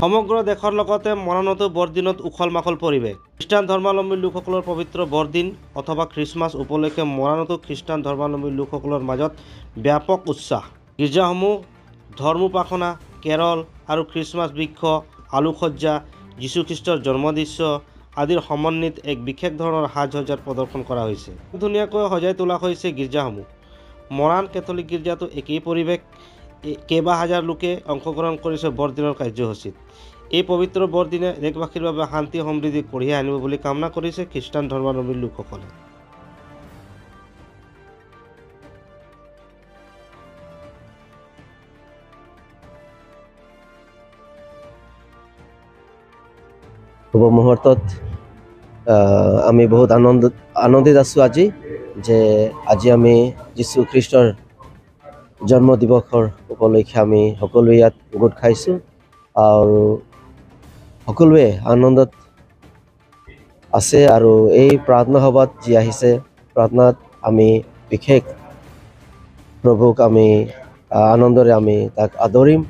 সমগ্ৰ দেশৰ লগতে মৰাণতো বৰদিনত উখল মাখল পৰিৱেশ। খ্ৰীষ্টান ধৰ্মাৱলম্বী লোকসকলৰ পবিত্ৰ বৰদিন অথবা খ্ৰীষ্টমাছ উপলক্ষে মৰাণতো খ্ৰীষ্টান ধৰ্মাৱলম্বী লোকসকলৰ মাজত ব্যাপক উৎসাহ। গীৰ্জাসমূহ ধৰ্মোপাসনা, কেৰল আৰু খ্ৰীষ্টমাছ বৃক্ষ, আলোকসজ্জা, যীশুখ্ৰীষ্টৰ জন্মদৃশ্য আদিৰ সমন্বিত এক বিশেষ ধৰণৰ সাজ-সজ্জাৰ প্ৰদৰ্শন কৰা হৈছে। ধুনীয়াকৈ সজাই তোলা হৈছে গীৰ্জাসমূহ। মৰাণ কেথলিক গীৰ্জাতো একেই পৰিৱেশ। কেইবা হাজাৰ লোকে অংশগ্ৰহণ কৰিছে বৰদিনৰ কাৰ্যসূচীত। এই পবিত্ৰ বৰদিনে দেশবাসীৰ বাবে শান্তি সমৃদ্ধি কঢ়িয়াই আনিব বুলি কামনা কৰিছে খ্ৰীষ্টান ধৰ্মাৱলম্বী লোকসকলে। শুভ মুহূৰ্তত আমি বহুত আনন্দিত আছোঁ যে আজি আমি যীশু খ্ৰীষ্টৰ জন্ম দিৱসৰ উপলক্ষে আমি সকলোৱে ইয়াত গোট খাইছোঁ আৰু সকলোৱে আনন্দত আছে। আৰু এই প্ৰাৰ্থনা সভাত যি আহিছে, প্ৰাৰ্থনাত আমি বিশেষ প্ৰভুক আমি আনন্দৰে আমি তাক আদৰিম,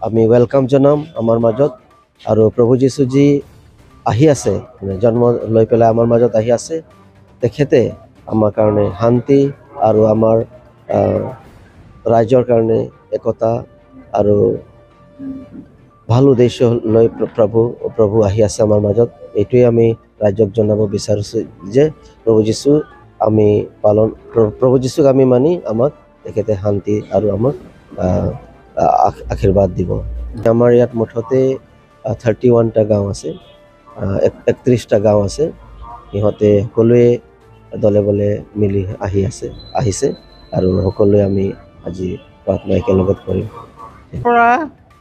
আমি ৱেলকাম জনাম আমাৰ মাজত। আৰু প্ৰভু যীশু যি আহি আছে, জন্ম লৈ পেলাই আমাৰ মাজত আহি আছে, তেখেতে আমাৰ কাৰণে শান্তি আৰু আমাৰ ৰাজ্যৰ কাৰণে একতা আৰু ভাল উদ্দেশ্য লৈ প্ৰভু আহি আছে আমাৰ মাজত। এইটোৱে আমি ৰাজ্যক জনাব বিচাৰিছোঁ যে প্ৰভু যীশুক আমি মানি আমাক তেখেতে শান্তি আৰু আমাক আশীৰ্বাদ দিব। আমাৰ ইয়াত মুঠতে 31টা গাঁও আছে, 31টা গাঁও আছে। সিহঁতে সকলোৱে দলে বলে মিলি আহিছে আৰু সকলোৱে আমি আজি প্ৰাৰ্থনা একেলগত কৰিম। পৰা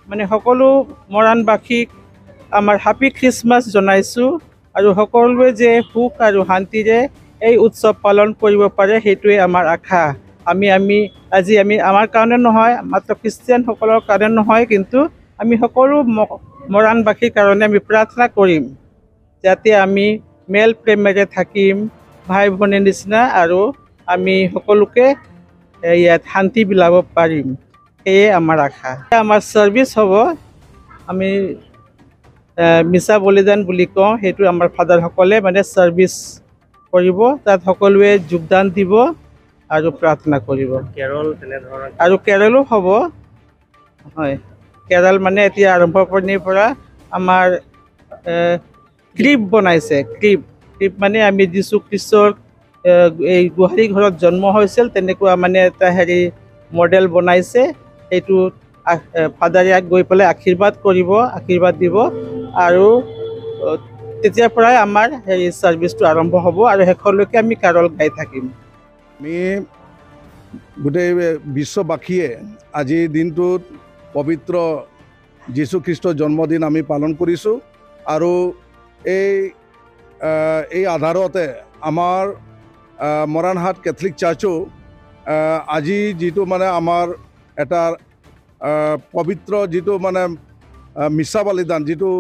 মানে সকলো মৰাণবাসীক আমাৰ হেপী খ্ৰীষ্টমাছ জনাইছোঁ আৰু সকলোৱে যে সুখ আৰু শান্তিৰে এই উৎসৱ পালন কৰিব পাৰে, সেইটোৱে আমাৰ আশা। আমি আমাৰ কাৰণে নহয়, মাত্ৰ খ্ৰীষ্টিয়ানসকলৰ কাৰণে নহয়, কিন্তু আমি সকলো মৰাণবাসীৰ কাৰণে আমি প্ৰাৰ্থনা কৰিম যাতে আমি মেল প্ৰেমেৰে থাকিম, ভাই ভনীৰ নিচিনা, আৰু আমি সকলোকে ইয়াত শান্তি বিলাব পাৰিম। সেয়ে আমাৰ আশা। আমাৰ ছাৰ্ভিচ হ'ব, আমি মিছা বলিদান বুলি কওঁ, সেইটো আমাৰ ফাদাৰসকলে মানে ছাৰ্ভিচ কৰিব, তাত সকলোৱে যোগদান দিব আৰু প্ৰাৰ্থনা কৰিব। আৰু কেৰলো হ'ব। হয়, কেৰল মানে এতিয়া আৰম্ভণিৰ পৰা আমাৰ ক্লিপ বনাইছে। ক্লিপ মানে আমি যীশু খ্ৰীষ্টৰ এই গোহালি ঘৰত জন্ম হৈছিল তেনেকুৱা মানে এটা মডেল বনাইছে। সেইটো ফাদাৰে গৈ পেলাই আশীৰ্বাদ দিব আৰু তেতিয়াৰ পৰাই আমাৰ ছাৰ্ভিচটো আৰম্ভ হ'ব আৰু শেষলৈকে আমি কাৰল গাই থাকিম। আমি গোটেই বিশ্ববাসীয়ে আজিৰ দিনটোত পবিত্ৰ যীশুখ্ৰীষ্টৰ জন্মদিন আমি পালন কৰিছোঁ আৰু এই আধাৰতে আমাৰ মৰাণহাট কেথলিক চাৰ্চো আজি যিটো মানে আমাৰ এটা পবিত্ৰ যিটো মানে মিছা বলিদান যিটো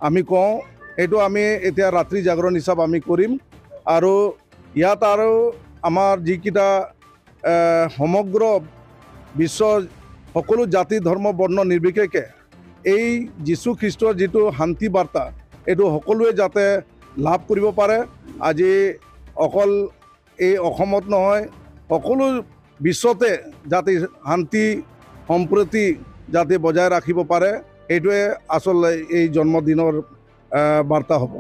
আমি কওঁ, সেইটো আমি এতিয়া ৰাত্ৰি জাগৰণ হিচাপ আমি কৰিম। আৰু ইয়াত আৰু আমাৰ যিকেইটা সমগ্ৰ বিশ্বৰ সকলো জাতি ধৰ্ম বৰ্ণ নিৰ্বিশেষে এই যীশুখ্ৰীষ্টৰ যিটো শান্তি বাৰ্তা, এইটো সকলোৱে যাতে লাভ কৰিব পাৰে। আজি অকল এই অসমত নহয়, সকলো বিশ্বতে যাতে শান্তি সম্প্ৰীতি যাতে বজাই ৰাখিব পাৰে, এইটোৱে আচলতে এই জন্মদিনৰ বাৰ্তা হ'ব।